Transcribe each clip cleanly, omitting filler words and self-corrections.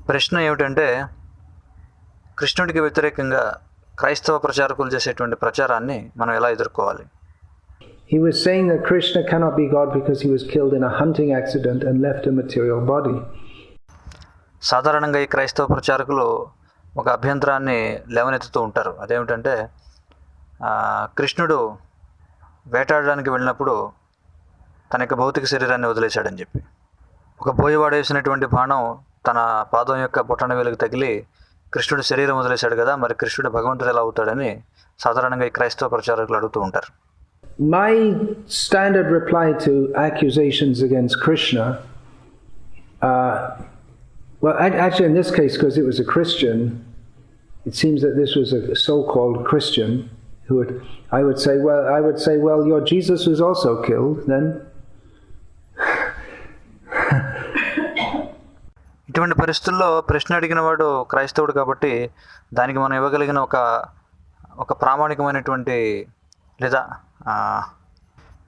ప్రశ్న ఏమిటంటే, కృష్ణుడికి వ్యతిరేకంగా క్రైస్తవ ప్రచారకులు చేసేటువంటి ప్రచారాన్ని మనం ఎలా ఎదుర్కోవాలి? He was saying that Krishna cannot be God because he was killed in a hunting accident and left a material body. సాధారణంగా ఈ క్రైస్తవ ప్రచారకులు ఒక అభ్యంతరాన్ని లేవనెత్తుతూ ఉంటారు. అదేమిటంటే, కృష్ణుడు వేటాడడానికి వెళ్ళినప్పుడు తన యొక్క భౌతిక శరీరాన్ని వదిలేశాడని చెప్పి. ఒక బోయవాడు వేసినటువంటి బాణం తన పాదం యొక్క బొటన వేలుకు తగిలి కృష్ణుడు శరీరం వదిలేశాడు కదా, మరి కృష్ణుడు భగవంతుడు ఎలా అవుతాడని సాధారణంగా ఈ క్రైస్తవ ప్రచారకులు అడుగుతూ ఉంటారు. My standard reply to accusations against Krishna, well, actually in this case, because it was a Christian, it seems that this was a so-called Christian who would, I would say, well, your Jesus was also killed then. ఇటువంటి పరిస్థితుల్లో ప్రశ్న అడిగిన వాడు క్రైస్తవుడు కాబట్టి దానికి మనం ఇవ్వగలిగిన ఒక ప్రామాణికమైనటువంటి లేదా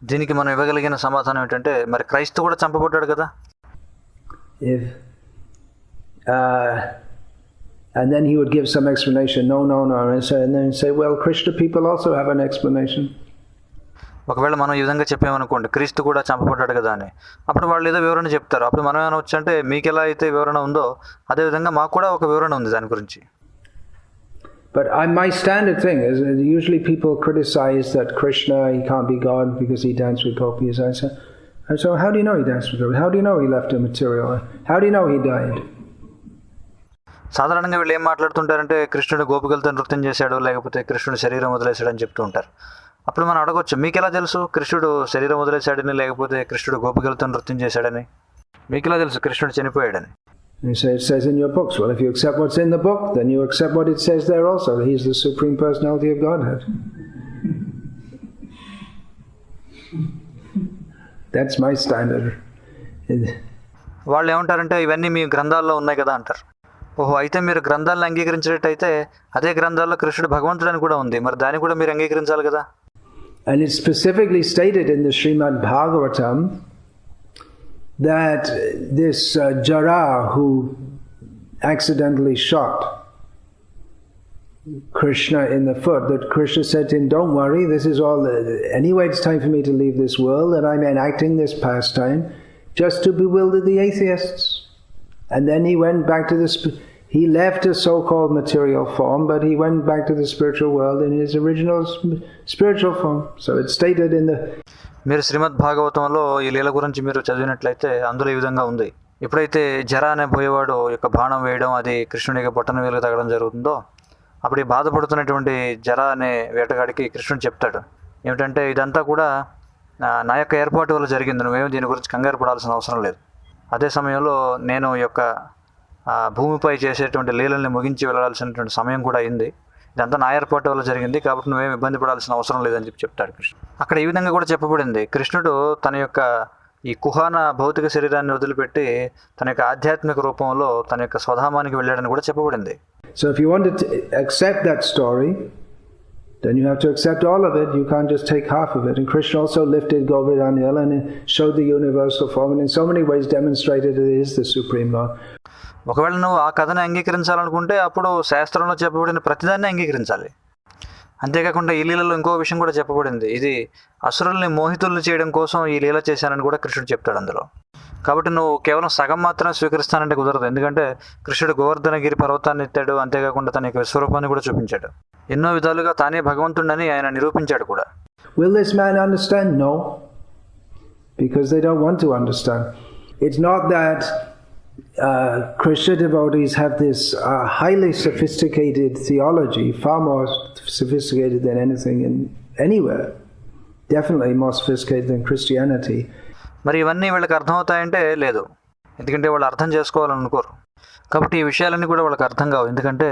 దీనికి మనం ఇవ్వగలిగిన సమాధానం ఏంటంటే, మరి క్రైస్తవు కూడా చంపబడ్డాడు కదా. And then he would give some explanation. No. And then say, well, Krishna people also have an explanation. ఒకవేళ మనం ఈ విధంగా చెప్పామనుకోండి, క్రీస్తు కూడా చంపబడ్డాడు కదా అని, అప్పుడు వాళ్ళు ఏదో వివరణ చెప్తారు. అప్పుడు మనం ఏమైనా వచ్చంటే, మీకు ఎలా అయితే వివరణ ఉందో అదేవిధంగా మాకు కూడా ఒక వివరణ ఉంది దాని గురించి. But my standard thing is, usually people criticize that Krishna, he can't be God because he danced with gopis. I say, so how do you know he danced with gopis? How do you know he left a material? How do you know he died? సాధారణంగా వీళ్ళు ఏం మాట్లాడుతుంటారంటే, కృష్ణుడు గోపికలతో నృత్యం చేశాడు, లేకపోతే కృష్ణుడు శరీరం వదిలేశాడు అని చెప్తూ ఉంటారు. అప్పుడు మనం అడగొచ్చు, మీకు ఎలా తెలుసు కృష్ణుడు శరీరం వదిలేశాడని, లేకపోతే కృష్ణుడు గోపికలతో నృత్యం చేశాడని? మీకు ఎలా తెలుసు కృష్ణుడు చనిపోయాడని? You say it says in your books. Well, if you accept what's in the book, then you accept what it says there also. He's the Supreme Personality of Godhead. That's my standard. వాళ్ళు ఏమంటారంటే, ఇవన్నీ మీ గ్రంథాల్లో ఉన్నాయి కదా అంటారు. ఓహో, అయితే మీరు గ్రంథాలను అంగీకరించినట్టయితే అదే గ్రంథాల్లో కృష్ణుడు భగవంతుడని కూడా ఉంది, మరి దాన్ని కూడా మీరు అంగీకరించాలి కదా. And it's specifically stated in the Srimad Bhagavatam that this Jara who accidentally shot Krishna in the foot, that Krishna said to him, don't worry, this is all, anyway it's time for me to leave this world, and I'm enacting this pastime just to bewilder the atheists. And then he went back to he left a so-called material form, but he went back to the spiritual world in his original spiritual form. So it's stated in the... మీరు శ్రీమద్ భాగవతంలో ఈ లీల గురించి మీరు చదివినట్లయితే అందులో ఈ విధంగా ఉంది. ఎప్పుడైతే జర అనే పోయేవాడు యొక్క బాణం వేయడం, అది కృష్ణుడికి బొట్టన వేలుగు తగడం జరుగుతుందో, అప్పుడు ఈ బాధపడుతున్నటువంటి జర అనే వేటగాడికి కృష్ణుడు చెప్తాడు ఏమిటంటే, ఇదంతా కూడా నా యొక్క ఏర్పాటు వల్ల జరిగింది, నువ్వేమో దీని గురించి కంగారు పడాల్సిన అవసరం లేదు. అదే సమయంలో నేను యొక్క భూమిపై చేసేటువంటి లీలల్ని ముగించి వెళ్ళాల్సినటువంటి సమయం కూడా అయింది, ఇదంతా నా ఏర్పాటు వల్ల జరిగింది, కాబట్టి నువ్వేం ఇబ్బంది పడాల్సిన అవసరం లేదని చెప్తాడు కృష్ణుడు. అక్కడ ఈ విధంగా కూడా చెప్పబడింది, కృష్ణుడు తన యొక్క ఈ కుహాన భౌతిక శరీరాన్ని వదిలిపెట్టి తన యొక్క ఆధ్యాత్మిక రూపంలో తన యొక్క స్వధామానికి వెళ్ళాడని కూడా చెప్పబడింది. So if you want to accept that story, then you have to accept all of it. You can't just take half of it. And Krishna also lifted Govardhan and showed the universal form, and in so many ways demonstrated that he is the Supreme Lord. ఒకవేళ నువ్వు ఆ కథను అంగీకరించాలనుకుంటే అప్పుడు శాస్త్రంలో చెప్పబడిన ప్రతిదాన్ని అంగీకరించాలి. అంతేకాకుండా ఈ లీలలో ఇంకో విషయం కూడా చెప్పబడింది, ఇది అసురుల్ని మోహితుల్ని చేయడం కోసం ఈ లీల చేశానని కూడా కృష్ణుడు చెప్తాడు అందులో. కాబట్టి నువ్వు కేవలం సగం మాత్రమే స్వీకరిస్తానంటే కుదరదు, ఎందుకంటే కృష్ణుడు గోవర్ధనగిరి పర్వతాన్ని ఎత్తాడు, అంతేకాకుండా తన యొక్క విశ్వరూపాన్ని కూడా చూపించాడు, ఎన్నో విధాలుగా తానే భగవంతుడని ఆయన నిరూపించాడు కూడా. Will this man understand? No, because they don't want to understand. It's not that Krishna devotees have this highly sophisticated theology, far more sophisticated than anything anywhere, definitely more sophisticated than Christianity. మరి ఇవన్నీ వీళ్ళకి అర్థమవుతాయంటే లేదు, ఎందుకంటే వాళ్ళు అర్థం చేసుకోవాలని అనుకోరు. కాబట్టి ఈ విషయాలన్నీ కూడా వాళ్ళకి అర్థం కావు, ఎందుకంటే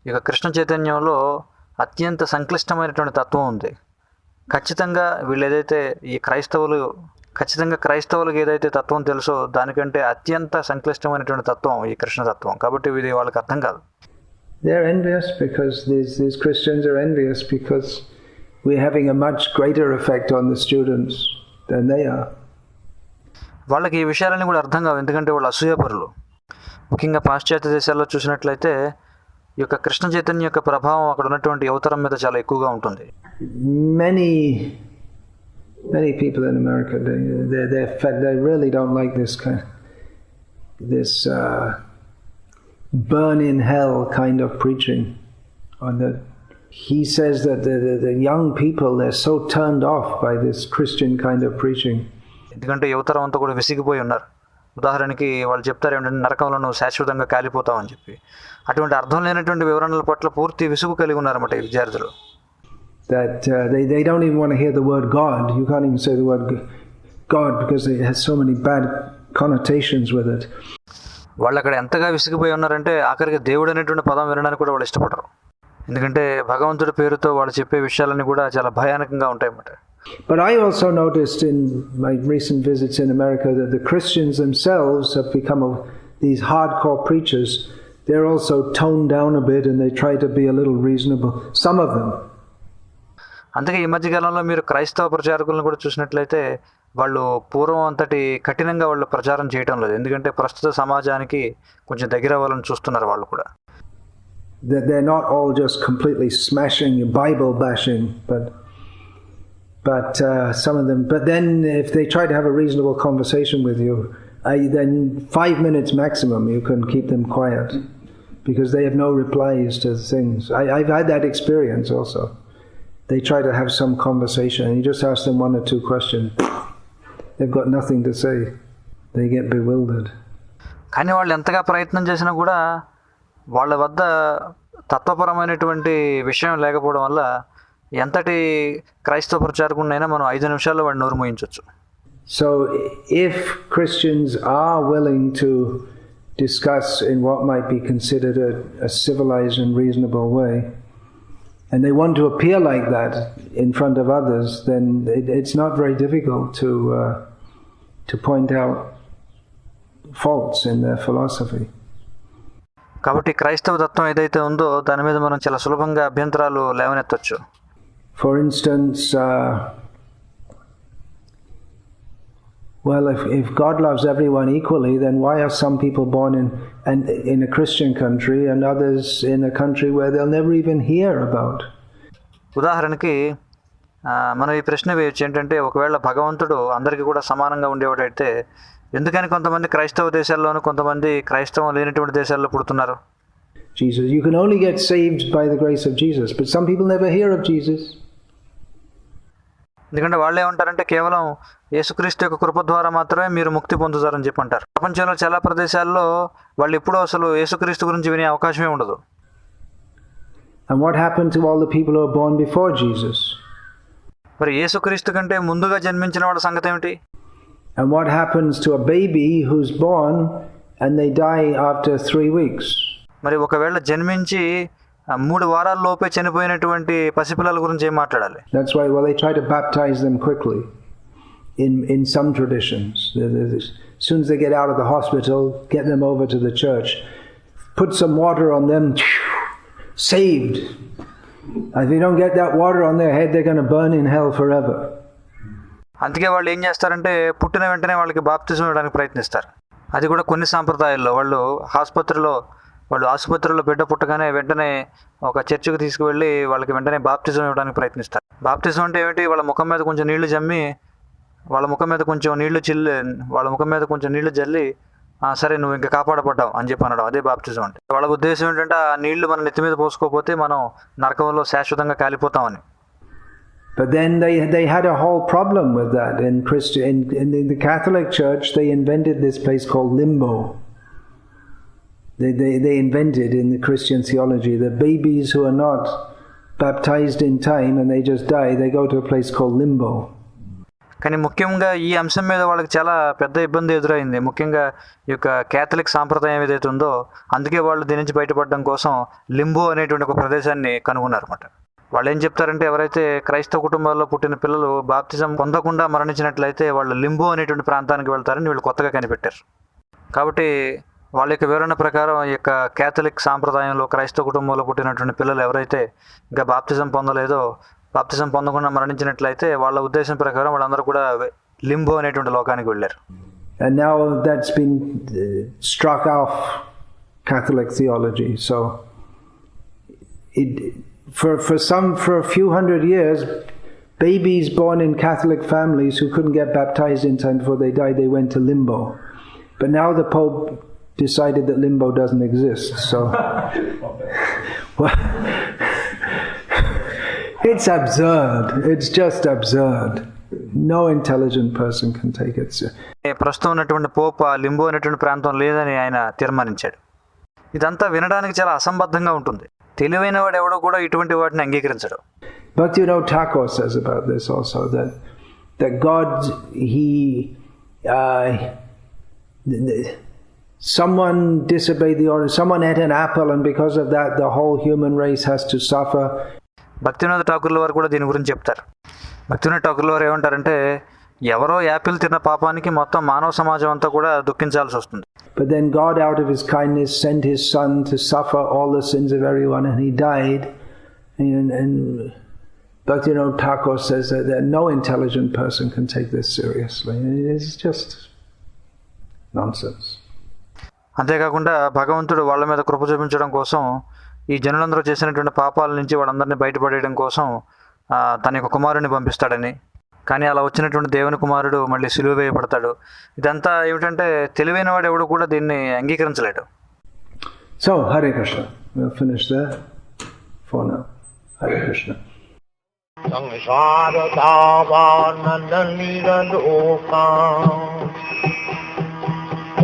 ఇక కృష్ణ చైతన్యంలో అత్యంత సంక్లిష్టమైనటువంటి తత్వం ఉంది. ఖచ్చితంగా వీళ్ళు ఏదైతే ఈ క్రైస్తవులకు ఏదైతే తత్వం తెలుసో దానికంటే అత్యంత సంక్లిష్టమైనటువంటి తత్వం ఈ కృష్ణ తత్వం, కాబట్టి ఇది వాళ్ళకి అర్థం కాదు. They're envious because these Christians are envious because we're having a much greater effect on the students than they are. వాళ్ళకి ఈ విషయాలన్నీ కూడా అర్థం కావు, ఎందుకంటే వాళ్ళు అసూయపరులు. ముఖ్యంగా పాశ్చాత్య దేశాల్లో చూసినట్లయితే ఈ యొక్క కృష్ణ చైతన్య యొక్క ప్రభావం అక్కడ ఉన్నటువంటి యువతరం మీద చాలా ఎక్కువగా ఉంటుంది. Many people in America, they really don't like this burn in hell kind of preaching. He says that the young people, they're so turned off by this Christian kind of preaching. ఎందుకంటే యువతరం అంతా కూడా విసిగిపోయి ఉన్నారు. ఉదాహరణకి వాళ్ళు చెప్తారు ఏంటంటే నరకంలో నువ్వు శాశ్వతంగా కాలిపోతావు అని చెప్పి. అటువంటి అర్థం లేనటువంటి వివరణల పట్ల పూర్తి విసుగు కలిగి ఉన్నారన్నమాట ఈ విద్యార్థులు. That they don't even want to hear the word God. You can't even say the word God because it has so many bad connotations with it. వాళ్ళు అక్కడ ఎంతగా విసిగిపోయి ఉన్నారంటే ఆఖరికి దేవుడు అనేటువంటి పదం వినడానికి కూడా వాళ్ళు ఇష్టపడరు. ఎందుకంటే భగవంతుడి పేరుతో వాళ్ళు చెప్పే విషయాలన్నీ కూడా చాలా భయానకంగా ఉంటాయన్నమాట. But I also noticed in my recent visits in America that the Christians themselves have become these hardcore preachers. They're also toned down a bit and they try to be a little reasonable. Some of them. అందుకే ఈ మధ్యకాలంలో మీరు క్రైస్తవ ప్రచారకులను కూడా చూసినట్లయితే వాళ్ళు పూర్వం అంతటి కఠినంగా వాళ్ళు ప్రచారం చేయటం లేదు, ఎందుకంటే ప్రస్తుత సమాజానికి కొంచెం దగ్గర అవ్వాలని చూస్తున్నారు వాళ్ళు కూడా. They're not all just completely smashing Bible bashing, but some of them. But then if they try to have a reasonable conversation with you, then 5 minutes maximum you can keep them quiet because they have no replies to things. I've had that experience also. They try to have some conversation and you just ask them 1 or 2 questions. They've got nothing to say. They get bewildered. కానీ వాళ్ళు ఎంతగా ప్రయత్నం చేసినా కూడా వాళ్ళ వద్ద తత్వపరమైనటువంటి విషయం లేకపోవడం వల్ల ఎంతటి క్రైస్తవ ప్రచారకుడినైనా మనం 5 నిమిషాల్లో వాడిని నోరు మూయించవచ్చు. So if Christians are willing to discuss in what might be considered a civilized and reasonable way, and they want to appear like that in front of others, then it's not very difficult to point out faults in their philosophy. కాబట్టి క్రైస్తవ తత్వం ఏదైతే ఉందో దాని మీద మనం చాలా సులభంగా అభ్యంతరాలు లేవనెత్తవచ్చు. For instance, well, if God loves everyone equally, then why are some people born in a Christian country and others in a country where they'll never even hear about? ఉదాహరణకి మనం ఈ ప్రశ్న వేయచ్చు ఏంటంటే, ఒకవేళ భగవంతుడు అందరికీ కూడా సమానంగా ఉండేవాడైతే ఎందుకని కొంతమంది క్రైస్తవ దేశాల్లోనూ కొంతమంది క్రైస్తవం లేనటువంటి దేశాల్లో పుడుతున్నారు? Jesus, you can only get saved by the grace of Jesus, but some people never hear of Jesus. ఎందుకంటే వాళ్ళు ఏమంటారంటే కేవలం యేసుక్రీస్తు యొక్క కృప ద్వారా మాత్రమే మీరు ముక్తి పొందుతారని చెప్పి అంటారు. ప్రపంచంలో చాలా ప్రదేశాల్లో వాళ్ళు ఎప్పుడూ అసలు యేసుక్రీస్తు గురించి వినే అవకాశమే ఉండదు. And what happened to all the people who were born before Jesus? మరి యేసుక్రీస్తు కంటే ముందుగా జన్మించిన వాళ్ళ సంగతి ఏమిటి? And what happens to a baby who's born and they die after 3 weeks? మరి ఒకవేళ జన్మించి 3 వారాల లోపే చనిపోయినటువంటి పసిపిల్లల గురించి ఏం మాట్లాడాలి? That's why they try to baptize them quickly in some traditions. As soon as they get out of the hospital, get them over to the church, put some water on them, saved. If you don't get that water on their head, they're going to burn in hell forever. అందుకే వాళ్ళు ఏం చేస్తారంటే పుట్టిన వెంటనే వాళ్ళకి బాప్తిజం ఇవ్వడానికి ప్రయత్నిస్తారు. అది కూడా కొన్ని సాంప్రదాయాల్లో వాళ్ళు ఆసుపత్రిలో బిడ్డ పుట్టగానే వెంటనే ఒక చర్చికి తీసుకువెళ్ళి వాళ్ళకి వెంటనే బాప్తిజం ఇవ్వడానికి ప్రయత్నిస్తారు. బాప్తిజం అంటే ఏమిటి? వాళ్ళ ముఖం మీద కొంచెం నీళ్లు జమ్మి వాళ్ళ ముఖం మీద కొంచెం నీళ్లు జల్లి సరే నువ్వు ఇంకా కాపాడబడ్డావు అని చెప్పి అనడం, అదే బాప్తిజం అంటే. వాళ్ళ ఉద్దేశం ఏంటంటే ఆ నీళ్లు మన నెత్తి మీద పోసుకోకపోతే మనం నరకంలో శాశ్వతంగా కాలిపోతామని. But then they had a whole problem with that in the Catholic Church. They invented this place called limbo. They invented in the Christian theology that babies who are not baptized in time and they just die, they go to a place called limbo. కానీ ముఖ్యంగా ఈ అంశం మీద వాళ్ళకి చాలా పెద్ద ఇబ్బంది ఎదురైంది. ముఖ్యంగా ఈ యొక్క క్యాథలిక్ సాంప్రదాయం ఏదైతే ఉందో అందుకే వాళ్ళు దీని నుంచి బయటపడడం కోసం లింబో అనేటువంటి ఒక ప్రదేశాన్ని కనుగొన్నారన్నమాట. వాళ్ళు ఏం చెప్తారంటే ఎవరైతే క్రైస్తవ కుటుంబాల్లో పుట్టిన పిల్లలు బాప్తిజం పొందకుండా మరణించినట్లయితే వాళ్ళు లింబో అనేటువంటి ప్రాంతానికి వెళ్తారని వీళ్ళు కొత్తగా కనిపెట్టారు. కాబట్టి వాళ్ళ యొక్క వివరణ ప్రకారం ఈ యొక్క క్యాథలిక్ సాంప్రదాయంలో క్రైస్తవ కుటుంబంలో పుట్టినటువంటి పిల్లలు ఎవరైతే ఇంకా బాప్తిజం పొందలేదో బాప్తిజం పొందకుండా మరణించినట్లయితే వాళ్ళ ఉద్దేశం ప్రకారం వాళ్ళందరూ కూడా లింబో అనేటువంటి లోకానికి వెళ్ళారు. And now that's been struck off Catholic theology. So for a few hundred years, babies born in Catholic families who couldn't get baptized in time before they died, they went to limbo. But now the Pope decided that limbo doesn't exist. So well, it's absurd. It's just absurd. No intelligent person can take it. ప్రస్తుతం ఉన్నటువంటి Pope ఆ limbo అనేటువంటి ప్రాంతం లేదని ఆయన తీర్మానించాడు. ఇదంతా వినడానికి చాలా అసంబద్ధంగా ఉంటుంది. తెలివైన వాడు ఎవడో కూడా ఇటువంటి వాటిని అంగీకరించడు. Bhaktivinoda Thakur says about this also that God, someone disobeyed the order, someone ate an apple, and because of that the whole human race has to suffer. భక్తివినోద ఠాకూర్ల వారు కూడా దీని గురించి చెప్తారు. భక్తివినోద ఠాకూర్ల వారు ఏమంటారంటే ఎవరో యాపిల్ తిన్న పాపానికి మొత్తం మానవ సమాజం అంతా కూడా దుఃఖించాల్సి వస్తుంది. But then God out of his kindness sent his son to suffer all the sins of everyone, and he died. And Bhaktivinoda Thakur says that no intelligent person can take this seriously. It's just nonsense. అంతేకాకుండా భగవంతుడు వాళ్ళ మీద కృప చూపించడం కోసం ఈ జనులందరూ చేసినటువంటి పాపాల నుంచి వాళ్ళందరినీ బయటపడేయడం కోసం తన యొక్క కుమారుని పంపిస్తాడని, కానీ అలా వచ్చినటువంటి దేవుని కుమారుడు మళ్ళీ సిలువ వేయబడతాడు. ఇదంతా ఏమిటంటే తెలివైన వాడు ఎవడు కూడా దీన్ని అంగీకరించలేడు. So Hare Krishna. We'll finish there for now. Hare Krishna.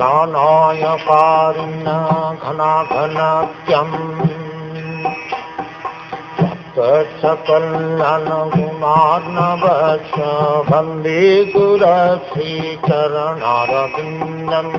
Sanaya Karuna Ghana Ghanatyam Sakallana Gumarnavasya Bande Gurasi Charanarabindam